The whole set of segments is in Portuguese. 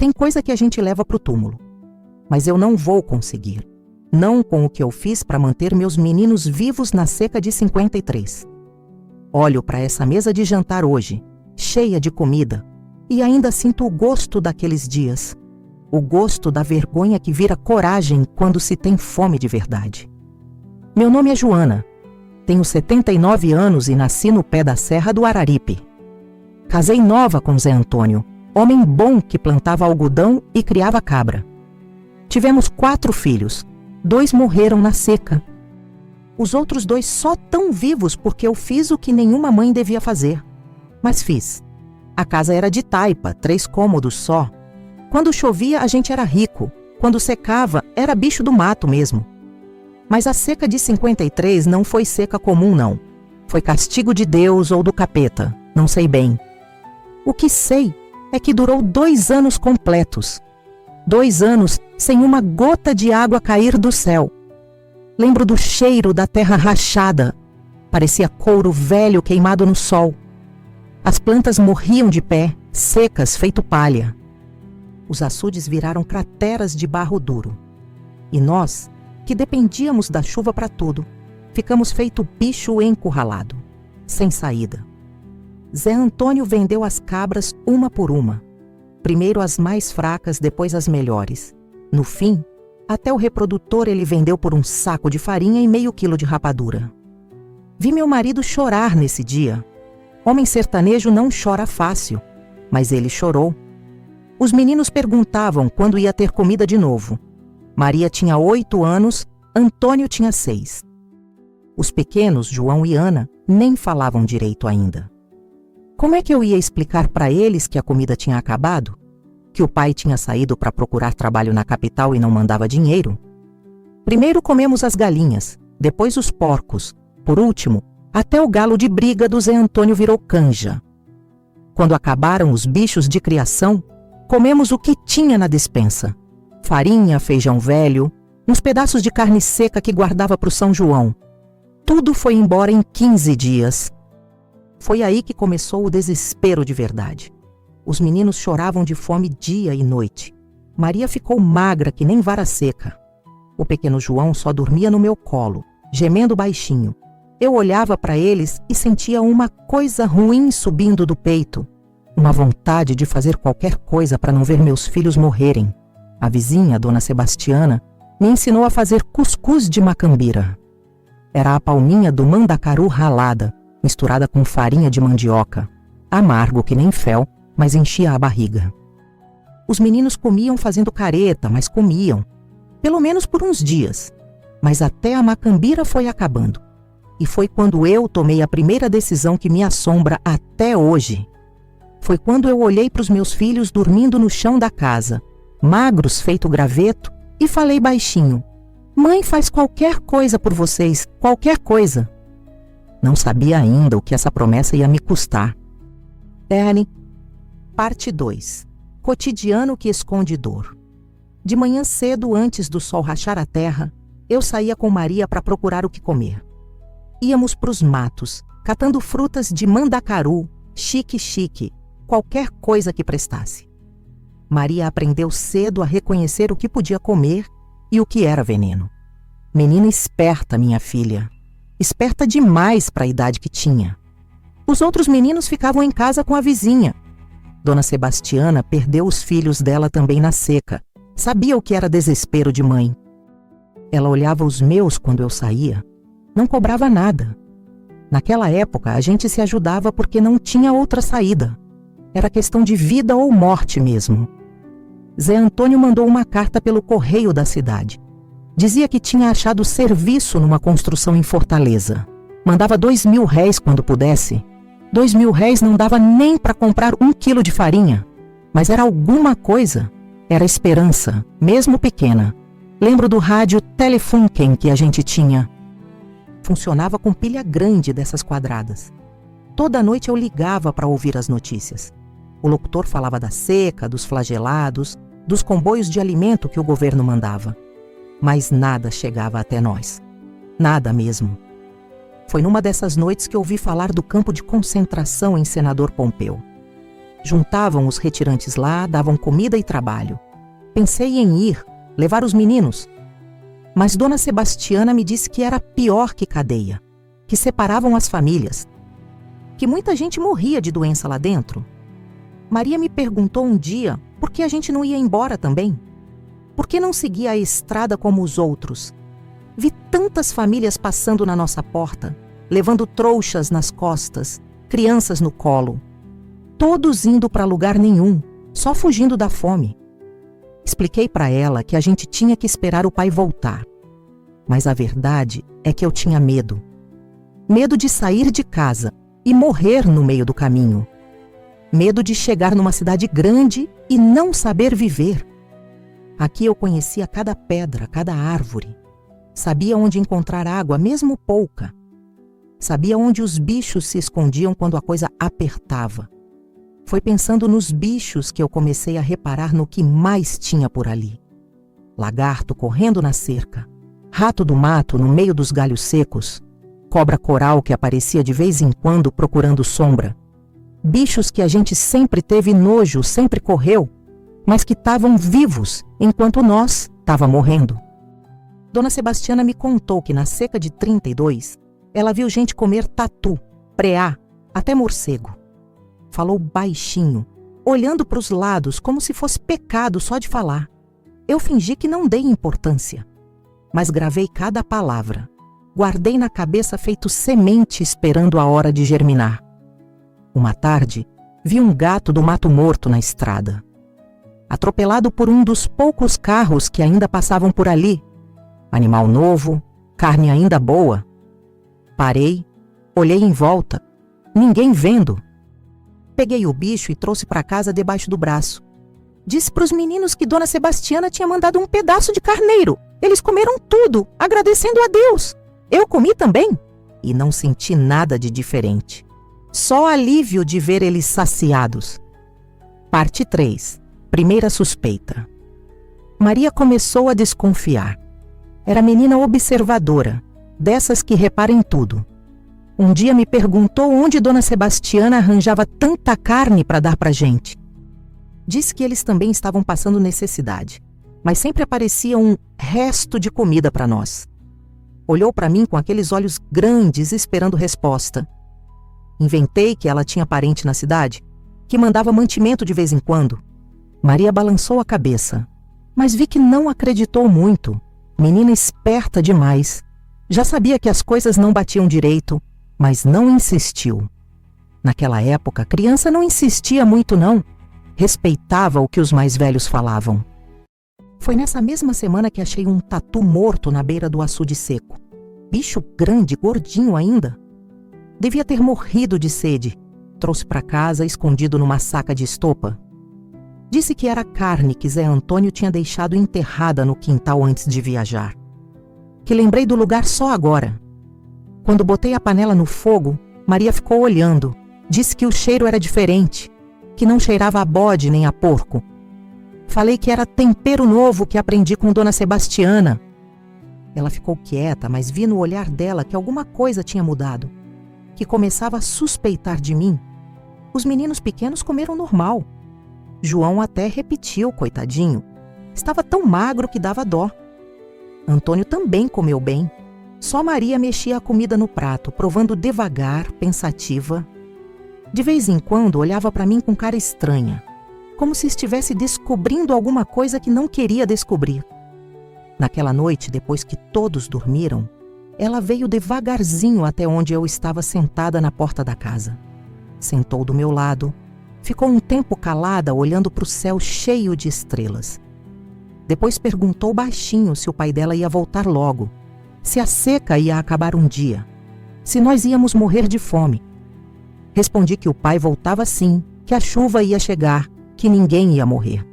Tem coisa que a gente leva para o túmulo. Mas eu não vou conseguir. Não com o que eu fiz para manter meus meninos vivos na seca de 53. Olho para essa mesa de jantar hoje, cheia de comida, e ainda sinto o gosto daqueles dias. O gosto da vergonha que vira coragem quando se tem fome de verdade. Meu nome é Joana. Tenho 79 anos e nasci no pé da Serra do Araripe. Casei nova com Zé Antônio, homem bom que plantava algodão e criava cabra. Tivemos 4 filhos. 2 morreram na seca. Os outros 2 só tão vivos porque eu fiz o que nenhuma mãe devia fazer. Mas fiz. A casa era de taipa, 3 cômodos só. Quando chovia, a gente era rico. Quando secava, era bicho do mato mesmo. Mas a seca de 53 não foi seca comum, não. Foi castigo de Deus ou do capeta, não sei bem. O que sei é que durou 2 anos completos. 2 anos sem uma gota de água cair do céu. Lembro do cheiro da terra rachada. Parecia couro velho queimado no sol. As plantas morriam de pé, secas, feito palha. Os açudes viraram crateras de barro duro. E nós, que dependíamos da chuva para tudo, ficamos feito bicho encurralado, sem saída. Zé Antônio vendeu as cabras uma por uma. Primeiro as mais fracas, depois as melhores. No fim, até o reprodutor ele vendeu por um saco de farinha e meio quilo de rapadura. Vi meu marido chorar nesse dia. Homem sertanejo não chora fácil, mas ele chorou. Os meninos perguntavam quando ia ter comida de novo. Maria tinha 8 anos, Antônio tinha 6. Os pequenos, João e Ana, nem falavam direito ainda. Como é que eu ia explicar para eles que a comida tinha acabado? Que o pai tinha saído para procurar trabalho na capital e não mandava dinheiro? Primeiro comemos as galinhas, depois os porcos. Por último, até o galo de briga do Zé Antônio virou canja. Quando acabaram os bichos de criação, comemos o que tinha na despensa. Farinha, feijão velho, uns pedaços de carne seca que guardava para o São João. Tudo foi embora em 15 dias. Foi aí que começou o desespero de verdade. Os meninos choravam de fome dia e noite. Maria ficou magra que nem vara seca. O pequeno João só dormia no meu colo, gemendo baixinho. Eu olhava para eles e sentia uma coisa ruim subindo do peito. Uma vontade de fazer qualquer coisa para não ver meus filhos morrerem. A vizinha, Dona Sebastiana, me ensinou a fazer cuscuz de macambira. Era a palminha do mandacaru ralada, misturada com farinha de mandioca. Amargo que nem fel, mas enchia a barriga. Os meninos comiam fazendo careta, mas comiam. Pelo menos por uns dias. Mas até a macambira foi acabando. E foi quando eu tomei a primeira decisão que me assombra até hoje. Foi quando eu olhei para os meus filhos dormindo no chão da casa, magros feito graveto, e falei baixinho: "Mãe faz qualquer coisa por vocês, qualquer coisa." Não sabia ainda o que essa promessa ia me custar. Terne, parte 2. Cotidiano que esconde dor. De manhã cedo, antes do sol rachar a terra, eu saía com Maria para procurar o que comer. Íamos para os matos, catando frutas de mandacaru, chique-chique, qualquer coisa que prestasse. Maria aprendeu cedo a reconhecer o que podia comer e o que era veneno. Menina esperta, minha filha. Esperta demais para a idade que tinha. Os outros meninos ficavam em casa com a vizinha. Dona Sebastiana perdeu os filhos dela também na seca. Sabia o que era desespero de mãe. Ela olhava os meus quando eu saía. Não cobrava nada. Naquela época, a gente se ajudava porque não tinha outra saída. Era questão de vida ou morte mesmo. Zé Antônio mandou uma carta pelo correio da cidade. Dizia que tinha achado serviço numa construção em Fortaleza. Mandava 2.000 réis quando pudesse. 2.000 réis não dava nem para comprar 1 quilo de farinha. Mas era alguma coisa. Era esperança, mesmo pequena. Lembro do rádio Telefunken que a gente tinha. Funcionava com pilha grande dessas quadradas. Toda noite eu ligava para ouvir as notícias. O locutor falava da seca, dos flagelados, dos comboios de alimento que o governo mandava. Mas nada chegava até nós. Nada mesmo. Foi numa dessas noites que ouvi falar do campo de concentração em Senador Pompeu. Juntavam os retirantes lá, davam comida e trabalho. Pensei em ir, levar os meninos. Mas Dona Sebastiana me disse que era pior que cadeia, que separavam as famílias, que muita gente morria de doença lá dentro. Maria me perguntou um dia por que a gente não ia embora também. Por que não seguia a estrada como os outros? Vi tantas famílias passando na nossa porta, levando trouxas nas costas, crianças no colo. Todos indo para lugar nenhum, só fugindo da fome. Expliquei para ela que a gente tinha que esperar o pai voltar. Mas a verdade é que eu tinha medo. Medo de sair de casa e morrer no meio do caminho. Medo de chegar numa cidade grande e não saber viver. Aqui eu conhecia cada pedra, cada árvore. Sabia onde encontrar água, mesmo pouca. Sabia onde os bichos se escondiam quando a coisa apertava. Foi pensando nos bichos que eu comecei a reparar no que mais tinha por ali. Lagarto correndo na cerca, rato do mato no meio dos galhos secos, cobra coral que aparecia de vez em quando procurando sombra. Bichos que a gente sempre teve nojo, sempre correu, mas que estavam vivos enquanto nós estava morrendo. Dona Sebastiana me contou que na seca de 32, ela viu gente comer tatu, preá, até morcego. Falou baixinho, olhando para os lados como se fosse pecado só de falar. Eu fingi que não dei importância, mas gravei cada palavra. Guardei na cabeça feito semente esperando a hora de germinar. Uma tarde, vi um gato do mato morto na estrada. Atropelado por um dos poucos carros que ainda passavam por ali. Animal novo, carne ainda boa. Parei, olhei em volta, ninguém vendo. Peguei o bicho e trouxe para casa debaixo do braço. Disse para os meninos que Dona Sebastiana tinha mandado um pedaço de carneiro. Eles comeram tudo, agradecendo a Deus. Eu comi também e não senti nada de diferente. Só alívio de ver eles saciados. Parte 3. Primeira suspeita. Maria começou a desconfiar. Era menina observadora, dessas que repara em tudo. Um dia me perguntou onde Dona Sebastiana arranjava tanta carne para dar para gente. Disse que eles também estavam passando necessidade, mas sempre aparecia um resto de comida para nós. Olhou para mim com aqueles olhos grandes esperando resposta. Inventei que ela tinha parente na cidade, que mandava mantimento de vez em quando. Maria balançou a cabeça, mas vi que não acreditou muito. Menina esperta demais. Já sabia que as coisas não batiam direito, mas não insistiu. Naquela época, criança não insistia muito não. Respeitava o que os mais velhos falavam. Foi nessa mesma semana que achei um tatu morto na beira do açude seco. Bicho grande, gordinho ainda. Devia ter morrido de sede. Trouxe para casa escondido numa saca de estopa. Disse que era carne que Zé Antônio tinha deixado enterrada no quintal antes de viajar. Que lembrei do lugar só agora. Quando botei a panela no fogo, Maria ficou olhando. Disse que o cheiro era diferente, que não cheirava a bode nem a porco. Falei que era tempero novo que aprendi com Dona Sebastiana. Ela ficou quieta, mas vi no olhar dela que alguma coisa tinha mudado, que começava a suspeitar de mim. Os meninos pequenos comeram normal. João até repetiu, coitadinho. Estava tão magro que dava dó. Antônio também comeu bem. Só Maria mexia a comida no prato, provando devagar, pensativa. De vez em quando olhava para mim com cara estranha, como se estivesse descobrindo alguma coisa que não queria descobrir. Naquela noite, depois que todos dormiram, ela veio devagarzinho até onde eu estava sentada na porta da casa. Sentou do meu lado, ficou um tempo calada olhando para o céu cheio de estrelas. Depois perguntou baixinho se o pai dela ia voltar logo, se a seca ia acabar um dia, se nós íamos morrer de fome. Respondi que o pai voltava sim, que a chuva ia chegar, que ninguém ia morrer.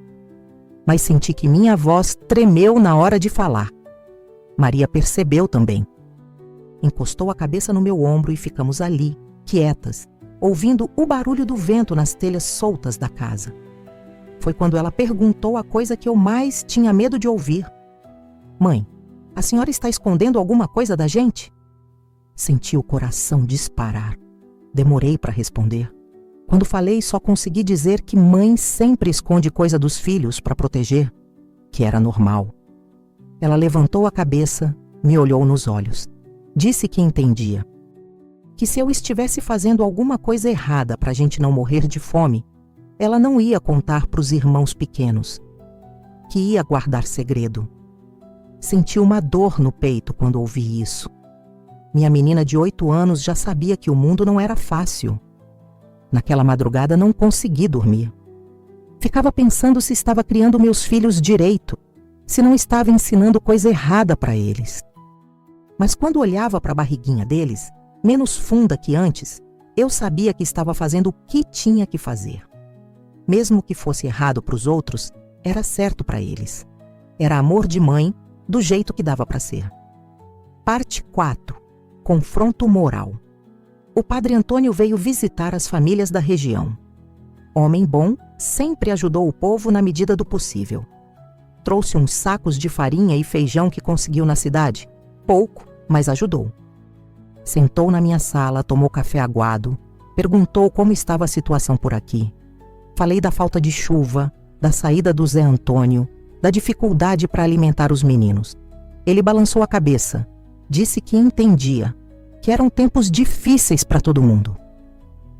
Mas senti que minha voz tremeu na hora de falar. Maria percebeu também. Encostou a cabeça no meu ombro e ficamos ali, quietas, ouvindo o barulho do vento nas telhas soltas da casa. Foi quando ela perguntou a coisa que eu mais tinha medo de ouvir. Mãe, a senhora está escondendo alguma coisa da gente? Senti o coração disparar. Demorei para responder. Quando falei, só consegui dizer que mãe sempre esconde coisa dos filhos para proteger, que era normal. Ela levantou a cabeça, me olhou nos olhos. Disse que entendia. Que se eu estivesse fazendo alguma coisa errada para a gente não morrer de fome, ela não ia contar para os irmãos pequenos. Que ia guardar segredo. Senti uma dor no peito quando ouvi isso. Minha menina de 8 anos já sabia que o mundo não era fácil. Naquela madrugada não consegui dormir. Ficava pensando se estava criando meus filhos direito, se não estava ensinando coisa errada para eles. Mas quando olhava para a barriguinha deles, menos funda que antes, eu sabia que estava fazendo o que tinha que fazer. Mesmo que fosse errado para os outros, era certo para eles. Era amor de mãe, do jeito que dava para ser. Parte 4. Confronto moral. O padre Antônio veio visitar as famílias da região. Homem bom, sempre ajudou o povo na medida do possível. Trouxe uns sacos de farinha e feijão que conseguiu na cidade. Pouco, mas ajudou. Sentou na minha sala, tomou café aguado, perguntou como estava a situação por aqui. Falei da falta de chuva, da saída do Zé Antônio, da dificuldade para alimentar os meninos. Ele balançou a cabeça, disse que entendia, que eram tempos difíceis para todo mundo.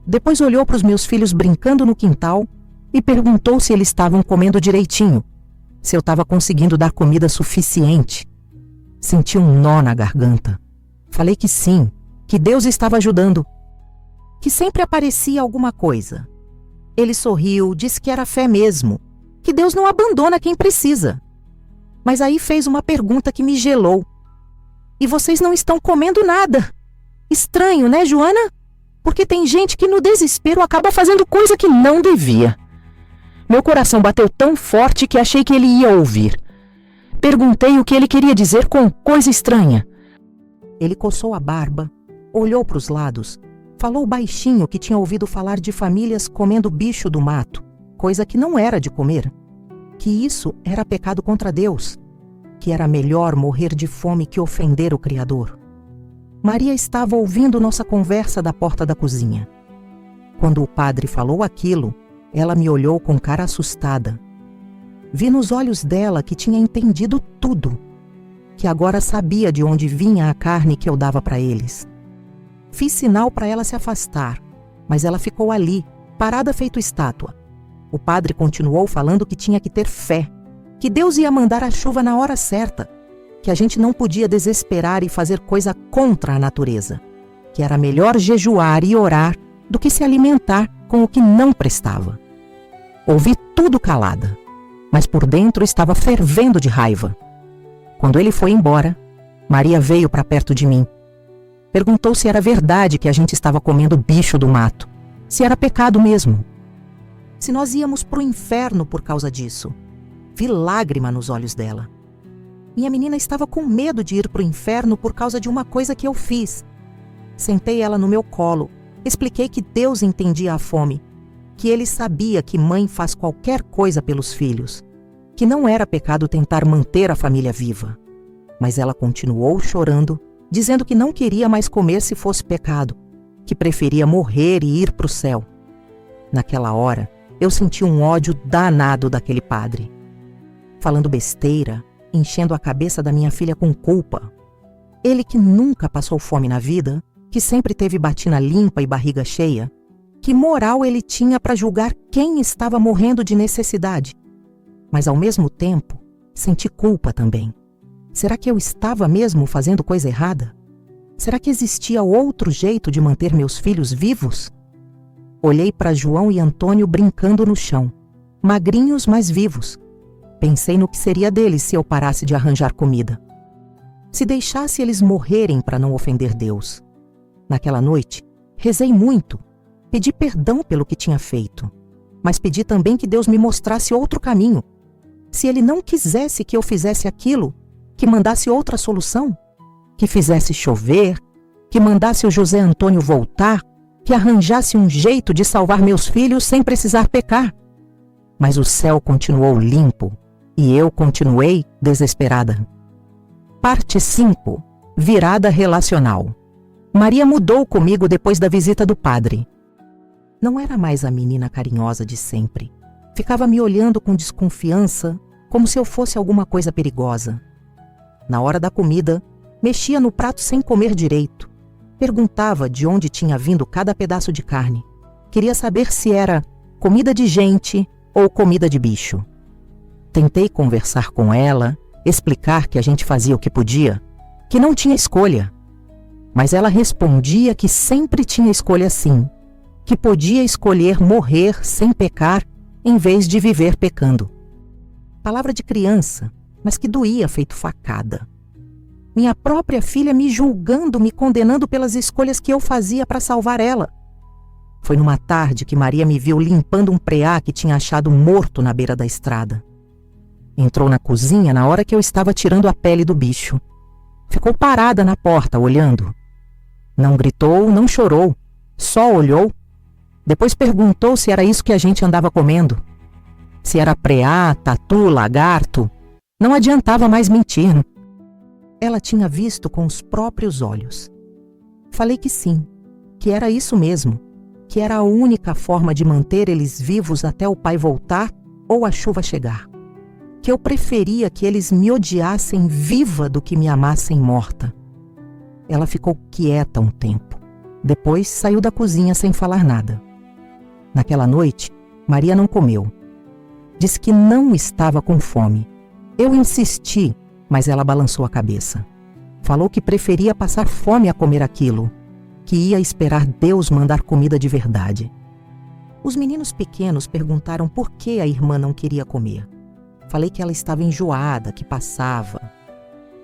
Depois olhou para os meus filhos brincando no quintal e perguntou se eles estavam comendo direitinho, se eu estava conseguindo dar comida suficiente. Senti um nó na garganta. Falei que sim, que Deus estava ajudando, que sempre aparecia alguma coisa. Ele sorriu, disse que era fé mesmo, que Deus não abandona quem precisa. Mas aí fez uma pergunta que me gelou. E vocês não estão comendo nada. Estranho, né, Joana? Porque tem gente que no desespero acaba fazendo coisa que não devia. Meu coração bateu tão forte que achei que ele ia ouvir. Perguntei o que ele queria dizer com coisa estranha. Ele coçou a barba, olhou para os lados, falou baixinho que tinha ouvido falar de famílias comendo bicho do mato, coisa que não era de comer, que isso era pecado contra Deus, que era melhor morrer de fome que ofender o Criador. Maria estava ouvindo nossa conversa da porta da cozinha. Quando o padre falou aquilo, ela me olhou com cara assustada. Vi nos olhos dela que tinha entendido tudo, que agora sabia de onde vinha a carne que eu dava para eles. Fiz sinal para ela se afastar, mas ela ficou ali, parada feito estátua. O padre continuou falando que tinha que ter fé, que Deus ia mandar a chuva na hora certa, que a gente não podia desesperar e fazer coisa contra a natureza, que era melhor jejuar e orar do que se alimentar com o que não prestava. Ouvi tudo calada, mas por dentro estava fervendo de raiva. Quando ele foi embora, Maria veio para perto de mim. Perguntou se era verdade que a gente estava comendo bicho do mato, se era pecado mesmo. Se nós íamos para o inferno por causa disso. Vi lágrima nos olhos dela. Minha menina estava com medo de ir para o inferno por causa de uma coisa que eu fiz. Sentei ela no meu colo, expliquei que Deus entendia a fome, que Ele sabia que mãe faz qualquer coisa pelos filhos, que não era pecado tentar manter a família viva. Mas ela continuou chorando, dizendo que não queria mais comer se fosse pecado, que preferia morrer e ir para o céu. Naquela hora, eu senti um ódio danado daquele padre. Falando besteira, enchendo a cabeça da minha filha com culpa. Ele que nunca passou fome na vida, que sempre teve batina limpa e barriga cheia, que moral ele tinha para julgar quem estava morrendo de necessidade? Mas ao mesmo tempo, senti culpa também. Será que eu estava mesmo fazendo coisa errada? Será que existia outro jeito de manter meus filhos vivos? Olhei para João e Antônio brincando no chão, magrinhos, mas vivos. Pensei no que seria deles se eu parasse de arranjar comida. Se deixasse eles morrerem para não ofender Deus. Naquela noite, rezei muito, pedi perdão pelo que tinha feito, mas pedi também que Deus me mostrasse outro caminho. Se Ele não quisesse que eu fizesse aquilo, que mandasse outra solução, que fizesse chover, que mandasse o José Antônio voltar, que arranjasse um jeito de salvar meus filhos sem precisar pecar. Mas o céu continuou limpo e eu continuei desesperada. Parte 5. Virada relacional. Maria mudou comigo depois da visita do padre. Não era mais a menina carinhosa de sempre. Ficava me olhando com desconfiança, como se eu fosse alguma coisa perigosa. Na hora da comida, mexia no prato sem comer direito. Perguntava de onde tinha vindo cada pedaço de carne. Queria saber se era comida de gente ou comida de bicho. Tentei conversar com ela, explicar que a gente fazia o que podia, que não tinha escolha. Mas ela respondia que sempre tinha escolha sim, que podia escolher morrer sem pecar em vez de viver pecando. Palavra de criança, mas que doía feito facada. Minha própria filha me julgando, me condenando pelas escolhas que eu fazia para salvar ela. Foi numa tarde que Maria me viu limpando um preá que tinha achado morto na beira da estrada. Entrou na cozinha na hora que eu estava tirando a pele do bicho. Ficou parada na porta, olhando. Não gritou, não chorou, só olhou. Depois perguntou se era isso que a gente andava comendo. Se era preá, tatu, lagarto. Não adiantava mais mentir. Ela tinha visto com os próprios olhos. Falei que sim, que era isso mesmo, que era a única forma de manter eles vivos até o pai voltar ou a chuva chegar. Que eu preferia que eles me odiassem viva do que me amassem morta. Ela ficou quieta um tempo. Depois saiu da cozinha sem falar nada. Naquela noite, Maria não comeu. Disse que não estava com fome. Eu insisti, mas ela balançou a cabeça. Falou que preferia passar fome a comer aquilo, que ia esperar Deus mandar comida de verdade. Os meninos pequenos perguntaram por que a irmã não queria comer. Falei que ela estava enjoada, que passava.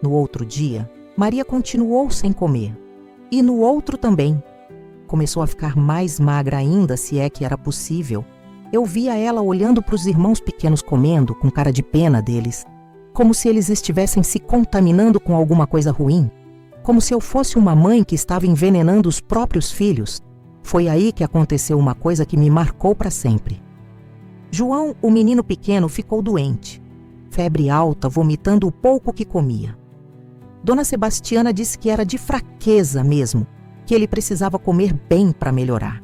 No outro dia, Maria continuou sem comer. E no outro também. Começou a ficar mais magra ainda, se é que era possível. Eu via ela olhando para os irmãos pequenos comendo, com cara de pena deles. Como se eles estivessem se contaminando com alguma coisa ruim. Como se eu fosse uma mãe que estava envenenando os próprios filhos. Foi aí que aconteceu uma coisa que me marcou para sempre. João, o menino pequeno, ficou doente. Febre alta, vomitando o pouco que comia. Dona Sebastiana disse que era de fraqueza mesmo, que ele precisava comer bem para melhorar.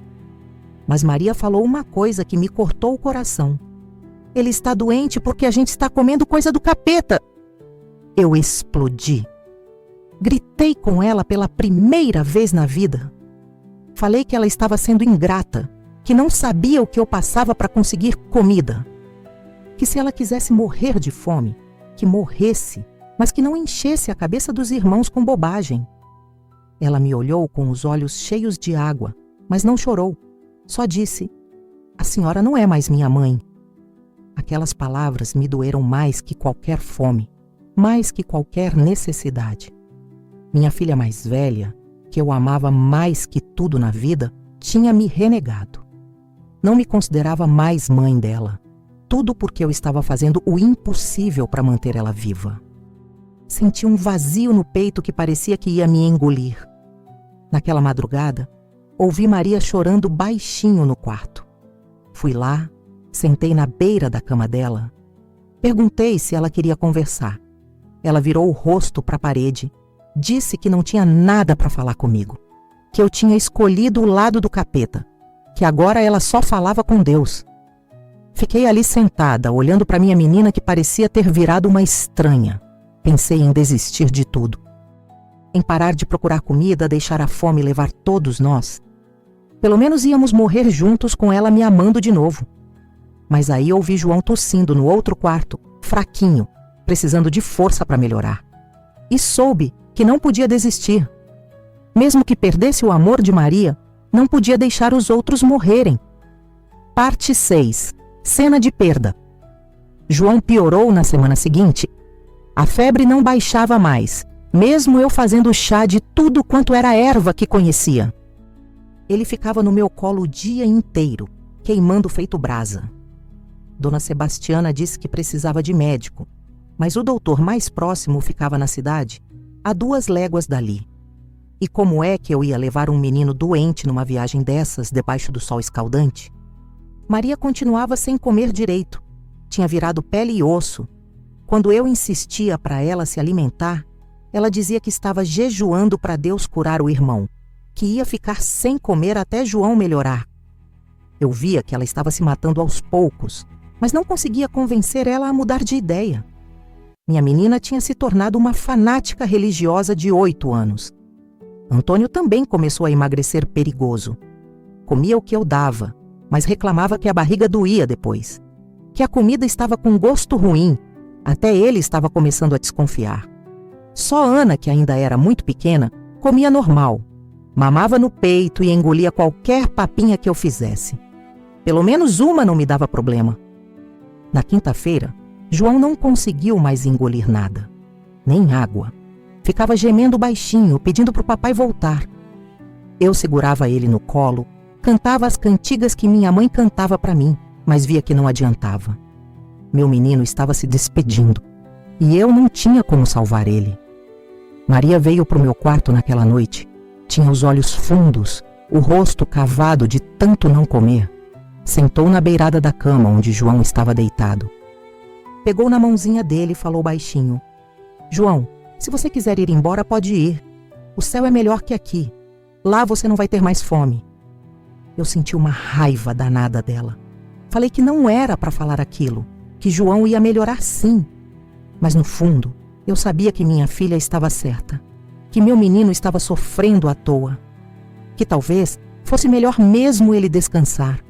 Mas Maria falou uma coisa que me cortou o coração. Ele está doente porque a gente está comendo coisa do capeta. Eu explodi. Gritei com ela pela primeira vez na vida. Falei que ela estava sendo ingrata, que não sabia o que eu passava para conseguir comida. Que se ela quisesse morrer de fome, que morresse, mas que não enchesse a cabeça dos irmãos com bobagem. Ela me olhou com os olhos cheios de água, mas não chorou. Só disse: "A senhora não é mais minha mãe." Aquelas palavras me doeram mais que qualquer fome, mais que qualquer necessidade. Minha filha mais velha, que eu amava mais que tudo na vida, tinha me renegado. Não me considerava mais mãe dela. Tudo porque eu estava fazendo o impossível para manter ela viva. Senti um vazio no peito que parecia que ia me engolir. Naquela madrugada, ouvi Maria chorando baixinho no quarto. Fui lá, sentei na beira da cama dela. Perguntei se ela queria conversar. Ela virou o rosto para a parede. Disse que não tinha nada para falar comigo. Que eu tinha escolhido o lado do capeta. Que agora ela só falava com Deus. Fiquei ali sentada, olhando para minha menina que parecia ter virado uma estranha. Pensei em desistir de tudo. Em parar de procurar comida, deixar a fome levar todos nós. Pelo menos íamos morrer juntos com ela me amando de novo. Mas aí ouvi João tossindo no outro quarto, fraquinho, precisando de força para melhorar. E soube que não podia desistir. Mesmo que perdesse o amor de Maria, não podia deixar os outros morrerem. Parte 6. Cena de perda. João piorou na semana seguinte. A febre não baixava mais, mesmo eu fazendo chá de tudo quanto era erva que conhecia. Ele ficava no meu colo o dia inteiro, queimando feito brasa. Dona Sebastiana disse que precisava de médico, mas o doutor mais próximo ficava na cidade, a 2 léguas dali. E como é que eu ia levar um menino doente numa viagem dessas, debaixo do sol escaldante? Maria continuava sem comer direito. Tinha virado pele e osso. Quando eu insistia para ela se alimentar, ela dizia que estava jejuando para Deus curar o irmão, que ia ficar sem comer até João melhorar. Eu via que ela estava se matando aos poucos, mas não conseguia convencer ela a mudar de ideia. Minha menina tinha se tornado uma fanática religiosa de 8 anos. Antônio também começou a emagrecer perigoso. Comia o que eu dava, mas reclamava que a barriga doía depois, que a comida estava com gosto ruim. Até ele estava começando a desconfiar. Só Ana, que ainda era muito pequena, comia normal. Mamava no peito e engolia qualquer papinha que eu fizesse. Pelo menos uma não me dava problema. Na quinta-feira, João não conseguiu mais engolir nada, nem água. Ficava gemendo baixinho, pedindo para o papai voltar. Eu segurava ele no colo, cantava as cantigas que minha mãe cantava para mim, mas via que não adiantava. Meu menino estava se despedindo, e eu não tinha como salvar ele. Maria veio para o meu quarto naquela noite. Tinha os olhos fundos, o rosto cavado de tanto não comer. Sentou na beirada da cama onde João estava deitado. Pegou na mãozinha dele e falou baixinho: João, se você quiser ir embora, pode ir. O céu é melhor que aqui. Lá você não vai ter mais fome. Eu senti uma raiva danada dela. Falei que não era para falar aquilo, que João ia melhorar sim. Mas no fundo, eu sabia que minha filha estava certa, que meu menino estava sofrendo à toa, que talvez fosse melhor mesmo ele descansar.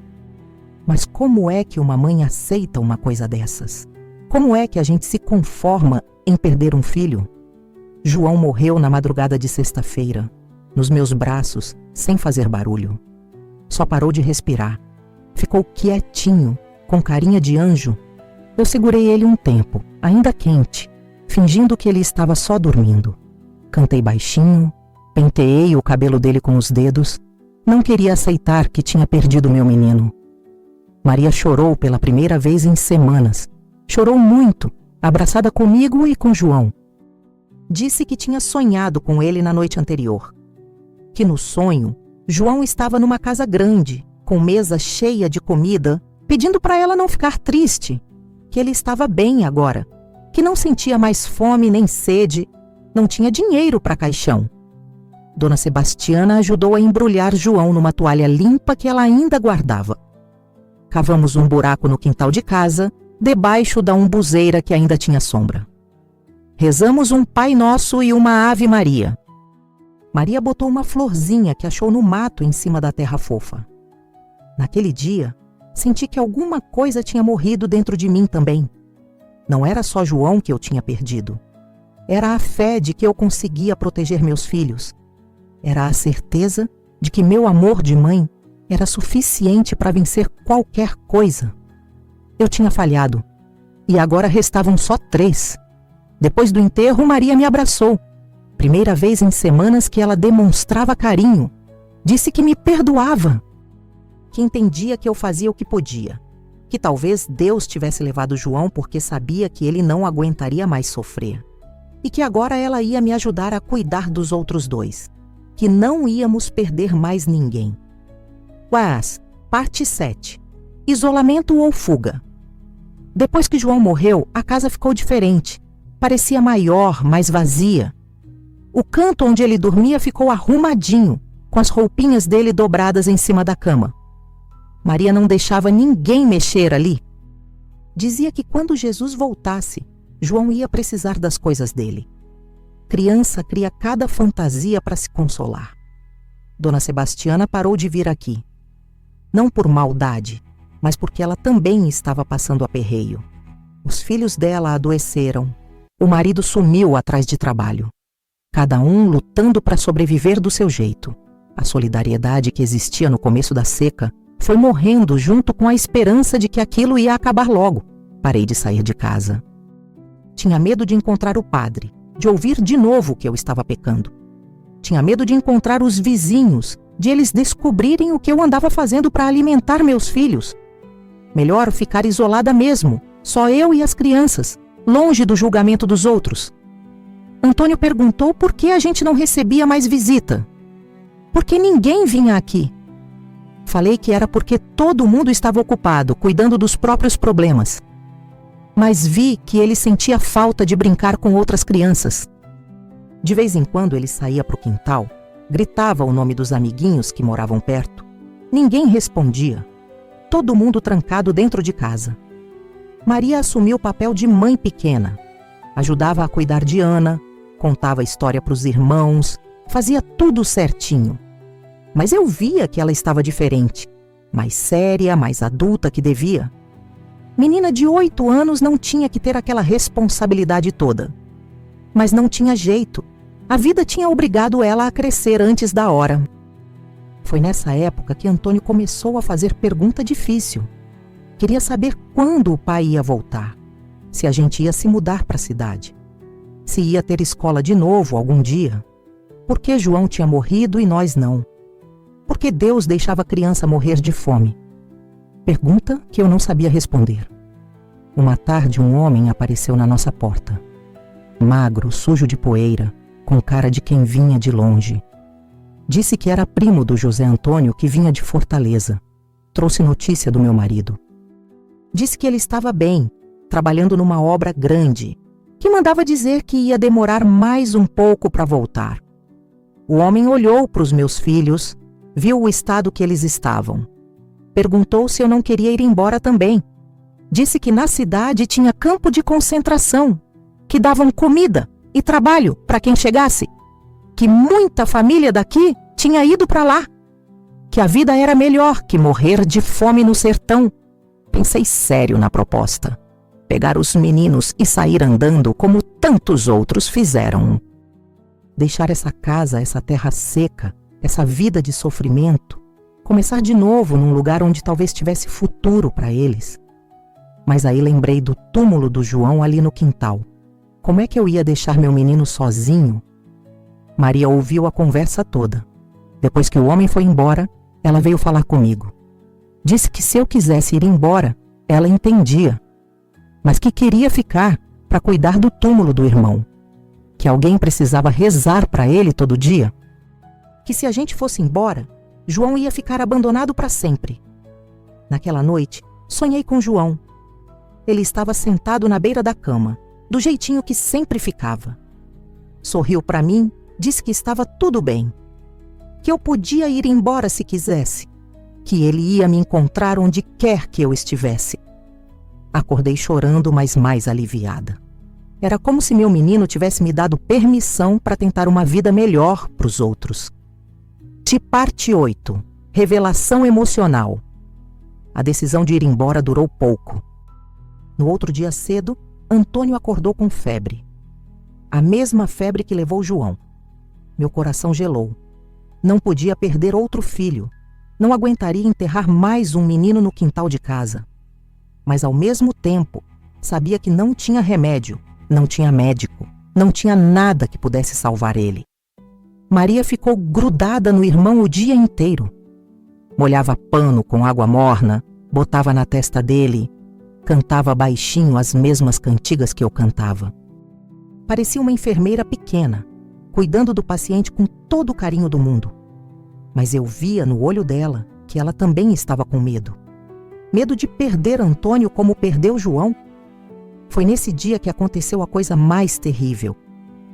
Mas como é que uma mãe aceita uma coisa dessas? Como é que a gente se conforma em perder um filho? João morreu na madrugada de sexta-feira, nos meus braços, sem fazer barulho. Só parou de respirar. Ficou quietinho, com carinha de anjo. Eu segurei ele um tempo, ainda quente, fingindo que ele estava só dormindo. Cantei baixinho, penteei o cabelo dele com os dedos. Não queria aceitar que tinha perdido meu menino. Maria chorou pela primeira vez em semanas. Chorou muito, abraçada comigo e com João. Disse que tinha sonhado com ele na noite anterior. Que no sonho, João estava numa casa grande, com mesa cheia de comida, pedindo para ela não ficar triste, que ele estava bem agora, que não sentia mais fome nem sede, não tinha dinheiro para caixão. Dona Sebastiana ajudou a embrulhar João numa toalha limpa que ela ainda guardava. Cavamos um buraco no quintal de casa, debaixo da umbuzeira que ainda tinha sombra. Rezamos um Pai Nosso e uma Ave Maria. Maria botou uma florzinha que achou no mato em cima da terra fofa. Naquele dia, senti que alguma coisa tinha morrido dentro de mim também. Não era só João que eu tinha perdido. Era a fé de que eu conseguia proteger meus filhos. Era a certeza de que meu amor de mãe era suficiente para vencer qualquer coisa. Eu tinha falhado, e agora restavam só 3. Depois do enterro, Maria me abraçou. Primeira vez em semanas que ela demonstrava carinho. Disse que me perdoava, que entendia que eu fazia o que podia, que talvez Deus tivesse levado João porque sabia que ele não aguentaria mais sofrer, e que agora ela ia me ajudar a cuidar dos outros 2, que não íamos perder mais ninguém. Guás, parte 7. Isolamento ou fuga? Depois que João morreu, a casa ficou diferente. Parecia maior, mais vazia. O canto onde ele dormia ficou arrumadinho, com as roupinhas dele dobradas em cima da cama. Maria não deixava ninguém mexer ali. Dizia que quando Jesus voltasse, João ia precisar das coisas dele. Criança cria cada fantasia para se consolar. Dona Sebastiana parou de vir aqui. Não por maldade, mas porque ela também estava passando aperreio. Os filhos dela adoeceram. O marido sumiu atrás de trabalho. Cada um lutando para sobreviver do seu jeito. A solidariedade que existia no começo da seca foi morrendo junto com a esperança de que aquilo ia acabar logo. Parei de sair de casa. Tinha medo de encontrar o padre, de ouvir de novo que eu estava pecando. Tinha medo de encontrar os vizinhos, de eles descobrirem o que eu andava fazendo para alimentar meus filhos. Melhor ficar isolada mesmo, só eu e as crianças, longe do julgamento dos outros. Antônio perguntou por que a gente não recebia mais visita. Porque ninguém vinha aqui. Falei que era porque todo mundo estava ocupado, cuidando dos próprios problemas. Mas vi que ele sentia falta de brincar com outras crianças. De vez em quando ele saía para o quintal, gritava o nome dos amiguinhos que moravam perto. Ninguém respondia. todo mundo trancado dentro de casa. Maria assumiu o papel de mãe pequena. Ajudava a cuidar de Ana, contava a história para os irmãos, fazia tudo certinho. Mas eu via que ela estava diferente, mais séria, mais adulta que devia. Menina de 8 anos não tinha que ter aquela responsabilidade toda. Mas não tinha jeito. A vida tinha obrigado ela a crescer antes da hora. Foi nessa época que Antônio começou a fazer pergunta difícil. Queria saber quando o pai ia voltar, se a gente ia se mudar para a cidade, se ia ter escola de novo algum dia, por que João tinha morrido e nós não, por que Deus deixava a criança morrer de fome. Pergunta que eu não sabia responder. Uma tarde um homem apareceu na nossa porta. Magro, sujo de poeira, com cara de quem vinha de longe. Disse que era primo do José Antônio que vinha de Fortaleza. Trouxe notícia do meu marido. Disse que ele estava bem, trabalhando numa obra grande, que mandava dizer que ia demorar mais um pouco para voltar. O homem olhou para os meus filhos, viu o estado que eles estavam. Perguntou se eu não queria ir embora também. Disse que na cidade tinha campo de concentração, que davam comida e trabalho para quem chegasse, que muita família daqui tinha ido para lá, que a vida era melhor que morrer de fome no sertão. Pensei sério na proposta. Pegar os meninos e sair andando como tantos outros fizeram. Deixar essa casa, essa terra seca, essa vida de sofrimento, começar de novo num lugar onde talvez tivesse futuro para eles. Mas aí lembrei do túmulo do João ali no quintal. Como é que eu ia deixar meu menino sozinho? Maria ouviu a conversa toda. Depois que o homem foi embora, ela veio falar comigo. Disse que se eu quisesse ir embora, ela entendia, mas que queria ficar para cuidar do túmulo do irmão, que alguém precisava rezar para ele todo dia, que se a gente fosse embora, João ia ficar abandonado para sempre. Naquela noite, sonhei com João. Ele estava sentado na beira da cama, do jeitinho que sempre ficava. Sorriu para mim, disse que estava tudo bem, que eu podia ir embora se quisesse, que ele ia me encontrar onde quer que eu estivesse. Acordei chorando, mas mais aliviada. Era como se meu menino tivesse me dado permissão para tentar uma vida melhor para os outros. De parte 8. Revelação emocional. A decisão de ir embora durou pouco. No outro dia cedo, Antônio acordou com febre. A mesma febre que levou João. Meu coração gelou. Não podia perder outro filho. Não aguentaria enterrar mais um menino no quintal de casa. Mas ao mesmo tempo, sabia que não tinha remédio, não tinha médico, não tinha nada que pudesse salvar ele. Maria ficou grudada no irmão o dia inteiro. Molhava pano com água morna, botava na testa dele, cantava baixinho as mesmas cantigas que eu cantava. Parecia uma enfermeira pequena, cuidando do paciente com todo o carinho do mundo. Mas eu via no olho dela que ela também estava com medo. Medo de perder Antônio como perdeu João. Foi nesse dia que aconteceu a coisa mais terrível.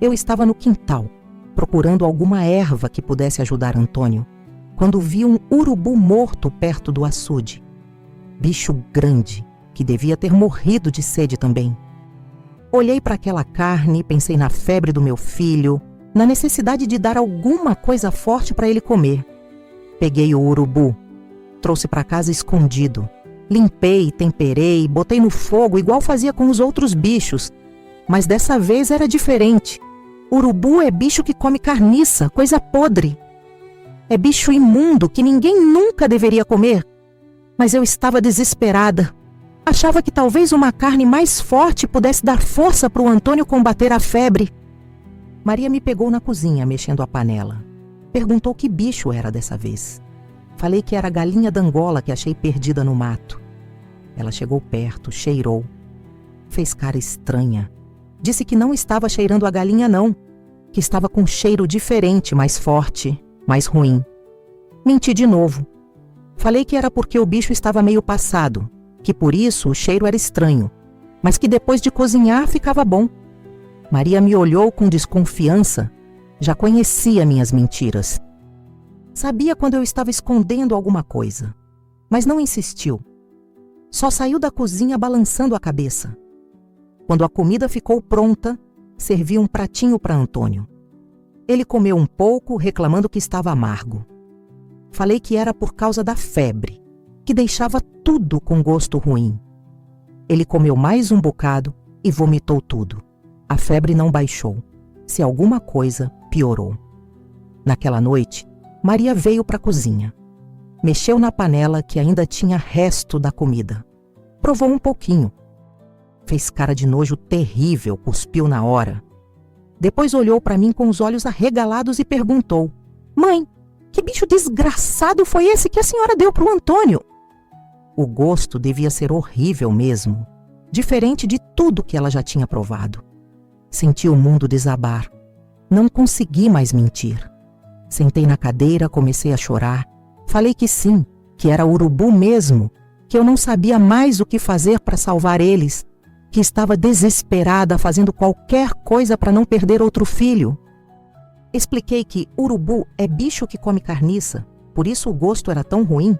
Eu estava no quintal, procurando alguma erva que pudesse ajudar Antônio, quando vi um urubu morto perto do açude. Bicho grande, que devia ter morrido de sede também. Olhei para aquela carne e pensei na febre do meu filho, na necessidade de dar alguma coisa forte para ele comer. Peguei o urubu, trouxe para casa escondido. Limpei, temperei, botei no fogo igual fazia com os outros bichos. Mas dessa vez era diferente. Urubu é bicho que come carniça, coisa podre. É bicho imundo que ninguém nunca deveria comer. Mas eu estava desesperada. Achava que talvez uma carne mais forte pudesse dar força para o Antônio combater a febre. Maria me pegou na cozinha, mexendo a panela. Perguntou que bicho era dessa vez. Falei que era a galinha d'Angola que achei perdida no mato. Ela chegou perto, cheirou. Fez cara estranha. Disse que não estava cheirando a galinha não, que estava com um cheiro diferente, mais forte, mais ruim. Menti de novo. Falei que era porque o bicho estava meio passado, que por isso o cheiro era estranho, mas que depois de cozinhar ficava bom. Maria me olhou com desconfiança. Já conhecia minhas mentiras. Sabia quando eu estava escondendo alguma coisa. mas não insistiu. Só saiu da cozinha balançando a cabeça. Quando a comida ficou pronta, servi um pratinho para Antônio. Ele comeu um pouco, reclamando que estava amargo. Falei que era por causa da febre, que deixava tudo com gosto ruim. Ele comeu mais um bocado e vomitou tudo. A febre não baixou. Se alguma coisa, piorou. Naquela noite, Maria veio para a cozinha. Mexeu na panela que ainda tinha resto da comida. Provou um pouquinho. Fez cara de nojo terrível, cuspiu na hora. Depois olhou para mim com os olhos arregalados e perguntou: "Mãe, que bicho desgraçado foi esse que a senhora deu para o Antônio?" O gosto devia ser horrível mesmo, diferente de tudo que ela já tinha provado. Senti o mundo desabar. Não consegui mais mentir. Sentei na cadeira, comecei a chorar. Falei que sim, que era urubu mesmo, que eu não sabia mais o que fazer para salvar eles, que estava desesperada fazendo qualquer coisa para não perder outro filho. Expliquei que urubu é bicho que come carniça, por isso o gosto era tão ruim,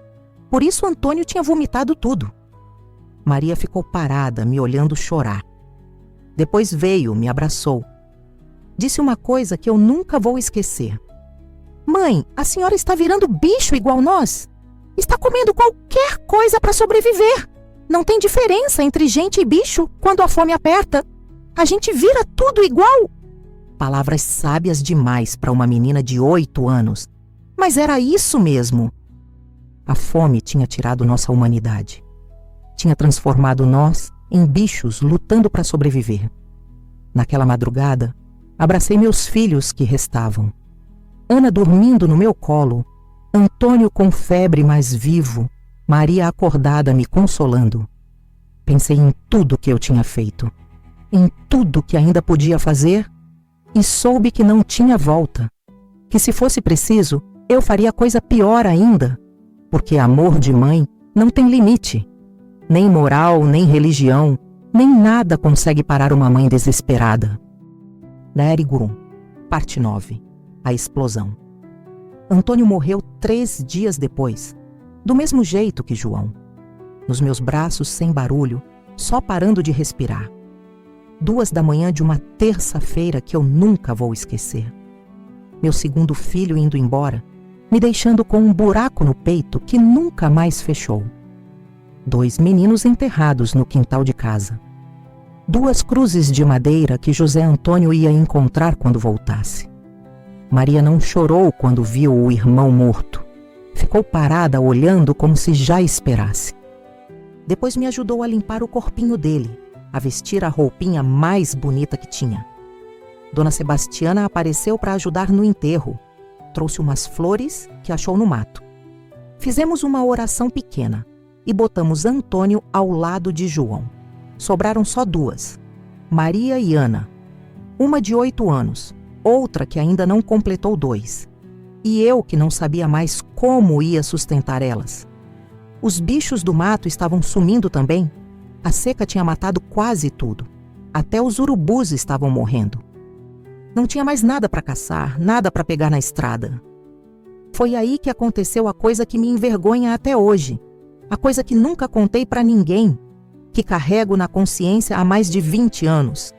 por isso Antônio tinha vomitado tudo. Maria ficou parada, me olhando chorar. Depois veio, me abraçou. Disse uma coisa que eu nunca vou esquecer. "Mãe, a senhora está virando bicho igual nós? Está comendo qualquer coisa para sobreviver. Não tem diferença entre gente e bicho quando a fome aperta. A gente vira tudo igual." Palavras sábias demais para uma menina de 8 anos. Mas era isso mesmo. A fome tinha tirado nossa humanidade. Tinha transformado nós em bichos lutando para sobreviver. Naquela madrugada, abracei meus filhos que restavam. Ana dormindo no meu colo, Antônio com febre mas vivo, Maria acordada me consolando. Pensei em tudo que eu tinha feito, em tudo que ainda podia fazer, e soube que não tinha volta, que se fosse preciso, eu faria coisa pior ainda, porque amor de mãe não tem limite. Nem moral, nem religião, nem nada consegue parar uma mãe desesperada. Daeri Gurum, parte 9. A explosão. Antônio morreu 3 dias depois, do mesmo jeito que João. Nos meus braços, sem barulho, só parando de respirar. 2 da manhã de uma terça-feira que eu nunca vou esquecer. Meu segundo filho indo embora, me deixando com um buraco no peito que nunca mais fechou. 2 meninos enterrados no quintal de casa. 2 cruzes de madeira que José Antônio ia encontrar quando voltasse. Maria não chorou quando viu o irmão morto. Ficou parada olhando como se já esperasse. Depois me ajudou a limpar o corpinho dele, a vestir a roupinha mais bonita que tinha. Dona Sebastiana apareceu para ajudar no enterro. Trouxe umas flores que achou no mato. Fizemos uma oração pequena e botamos Antônio ao lado de João. Sobraram só 2, Maria e Ana. Uma de 8 anos, outra que ainda não completou 2. E eu que não sabia mais como ia sustentar elas. Os bichos do mato estavam sumindo também. A seca tinha matado quase tudo. Até os urubus estavam morrendo. Não tinha mais nada para caçar, nada para pegar na estrada. Foi aí que aconteceu a coisa que me envergonha até hoje. A coisa que nunca contei para ninguém, que carrego na consciência há mais de 20 anos.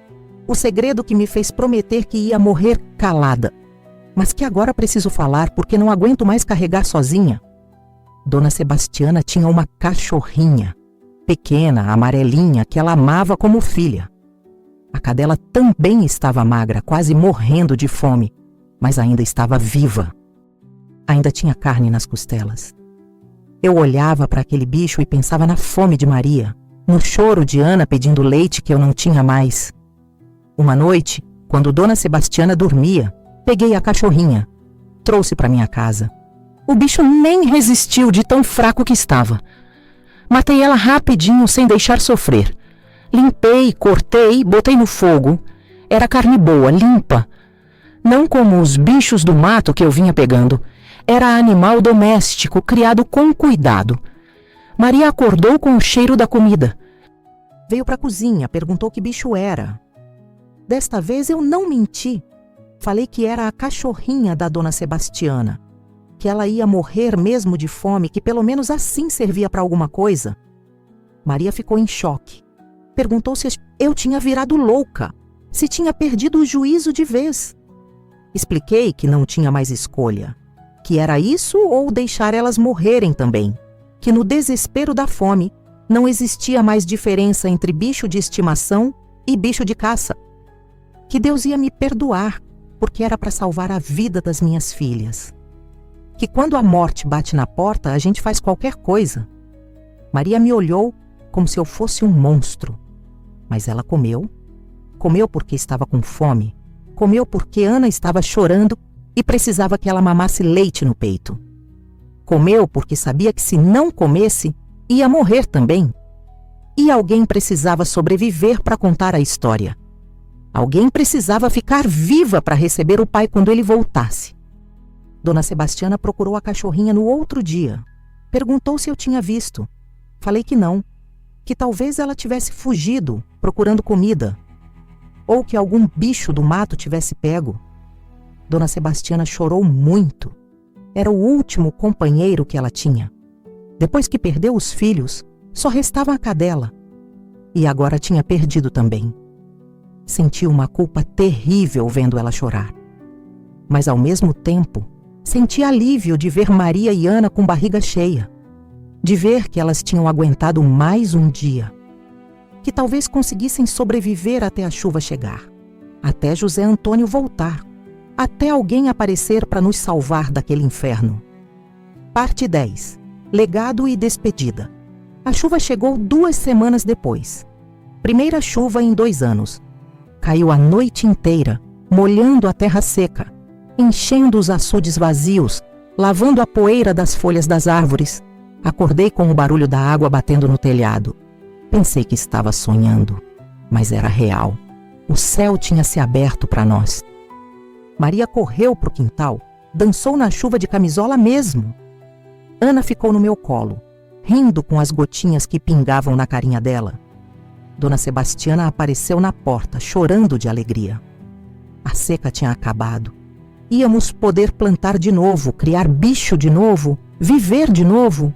O segredo que me fez prometer que ia morrer calada, mas que agora preciso falar porque não aguento mais carregar sozinha. Dona Sebastiana tinha uma cachorrinha, pequena, amarelinha, que ela amava como filha. A cadela também estava magra, quase morrendo de fome, mas ainda estava viva. Ainda tinha carne nas costelas. Eu olhava para aquele bicho e pensava na fome de Maria, no choro de Ana pedindo leite que eu não tinha mais. Uma noite, quando Dona Sebastiana dormia, peguei a cachorrinha, trouxe para minha casa. O bicho nem resistiu de tão fraco que estava. Matei ela rapidinho, sem deixar sofrer. Limpei, cortei, botei no fogo. Era carne boa, limpa. Não como os bichos do mato que eu vinha pegando. Era animal doméstico, criado com cuidado. Maria acordou com o cheiro da comida. Veio para a cozinha, perguntou que bicho era. Desta vez eu não menti. Falei que era a cachorrinha da Dona Sebastiana. Que ela ia morrer mesmo de fome, que pelo menos assim servia para alguma coisa. Maria ficou em choque. Perguntou se eu tinha virado louca, se tinha perdido o juízo de vez. Expliquei que não tinha mais escolha, que era isso ou deixar elas morrerem também, que no desespero da fome não existia mais diferença entre bicho de estimação e bicho de caça. Que Deus ia me perdoar, porque era para salvar a vida das minhas filhas. Que quando a morte bate na porta, a gente faz qualquer coisa. Maria me olhou como se eu fosse um monstro. Mas ela comeu. Comeu porque estava com fome. Comeu porque Ana estava chorando e precisava que ela mamasse leite no peito. Comeu porque sabia que se não comesse, ia morrer também. E alguém precisava sobreviver para contar a história. Alguém precisava ficar viva para receber o pai quando ele voltasse. Dona Sebastiana procurou a cachorrinha no outro dia. Perguntou se eu tinha visto. Falei que não, que talvez ela tivesse fugido, procurando comida. Ou que algum bicho do mato tivesse pego. Dona Sebastiana chorou muito. Era o último companheiro que ela tinha. Depois que perdeu os filhos, só restava a cadela. E agora tinha perdido também. Senti uma culpa terrível vendo ela chorar. Mas ao mesmo tempo, senti alívio de ver Maria e Ana com barriga cheia. De ver que elas tinham aguentado mais um dia. Que talvez conseguissem sobreviver até a chuva chegar. Até José Antônio voltar. Até alguém aparecer para nos salvar daquele inferno. Parte 10. Legado e despedida. A chuva chegou 2 semanas depois. Primeira chuva em 2 anos. Caiu a noite inteira, molhando a terra seca, enchendo os açudes vazios, lavando a poeira das folhas das árvores. Acordei com o barulho da água batendo no telhado. Pensei que estava sonhando, mas era real. O céu tinha se aberto para nós. Maria correu para o quintal, dançou na chuva de camisola mesmo. Ana ficou no meu colo, rindo com as gotinhas que pingavam na carinha dela. Dona Sebastiana apareceu na porta, chorando de alegria. A seca tinha acabado. Íamos poder plantar de novo, criar bicho de novo, viver de novo.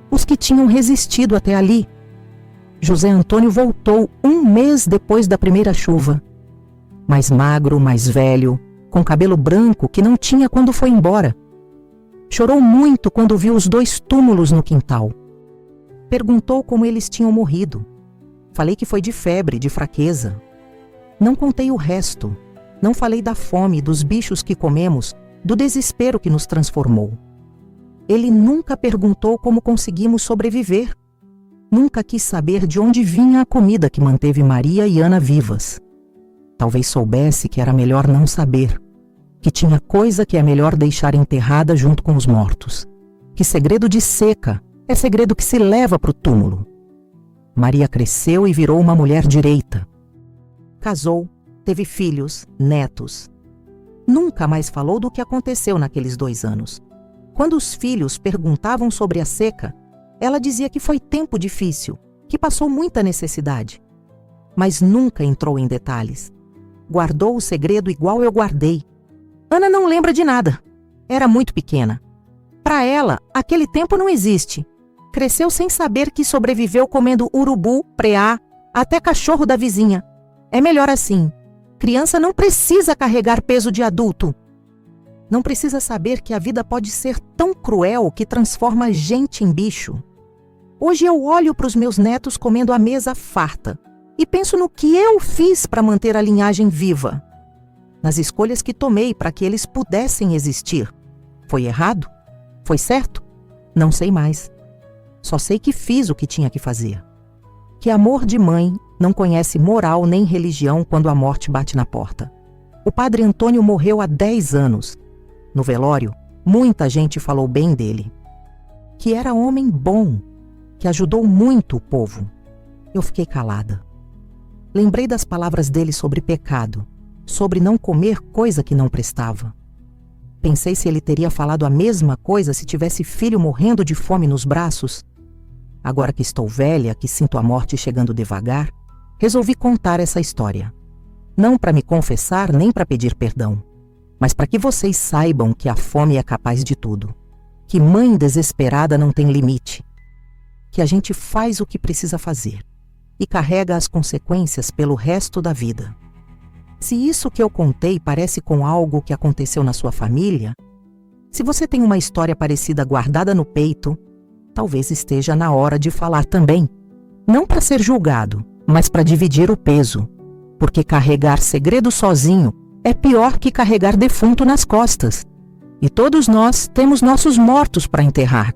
Os que tinham resistido até ali. José Antônio voltou 1 mês depois da primeira chuva. Mais magro, mais velho, com cabelo branco que não tinha quando foi embora. Chorou muito quando viu os 2 túmulos no quintal. Perguntou como eles tinham morrido. Falei que foi de febre, de fraqueza. Não contei o resto. Não falei da fome, dos bichos que comemos, do desespero que nos transformou. Ele nunca perguntou como conseguimos sobreviver. Nunca quis saber de onde vinha a comida que manteve Maria e Ana vivas. Talvez soubesse que era melhor não saber, que tinha coisa que é melhor deixar enterrada junto com os mortos, que segredo de seca é segredo que se leva para o túmulo. Maria cresceu e virou uma mulher direita. Casou, teve filhos, netos. Nunca mais falou do que aconteceu naqueles 2 anos. Quando os filhos perguntavam sobre a seca, ela dizia que foi tempo difícil, que passou muita necessidade. Mas nunca entrou em detalhes. Guardou o segredo igual eu guardei. Ana não lembra de nada. Era muito pequena. Para ela, aquele tempo não existe. Cresceu sem saber que sobreviveu comendo urubu, preá, até cachorro da vizinha. É melhor assim. Criança não precisa carregar peso de adulto. Não precisa saber que a vida pode ser tão cruel que transforma gente em bicho. Hoje eu olho para os meus netos comendo a mesa farta e penso no que eu fiz para manter a linhagem viva. Nas escolhas que tomei para que eles pudessem existir. Foi errado? Foi certo? Não sei mais. Só sei que fiz o que tinha que fazer. Que amor de mãe não conhece moral nem religião quando a morte bate na porta. O padre Antônio morreu há 10 anos. No velório, muita gente falou bem dele. Que era homem bom, que ajudou muito o povo. Eu fiquei calada. Lembrei das palavras dele sobre pecado, sobre não comer coisa que não prestava. Pensei se ele teria falado a mesma coisa se tivesse filho morrendo de fome nos braços. Agora que estou velha, que sinto a morte chegando devagar, resolvi contar essa história. Não para me confessar nem para pedir perdão, mas para que vocês saibam que a fome é capaz de tudo. que mãe desesperada não tem limite, que a gente faz o que precisa fazer e carrega as consequências pelo resto da vida. Se isso que eu contei parece com algo que aconteceu na sua família, se você tem uma história parecida guardada no peito, talvez esteja na hora de falar também. Não para ser julgado, mas para dividir o peso, porque carregar segredo sozinho é pior que carregar defunto nas costas. E todos nós temos nossos mortos para enterrar.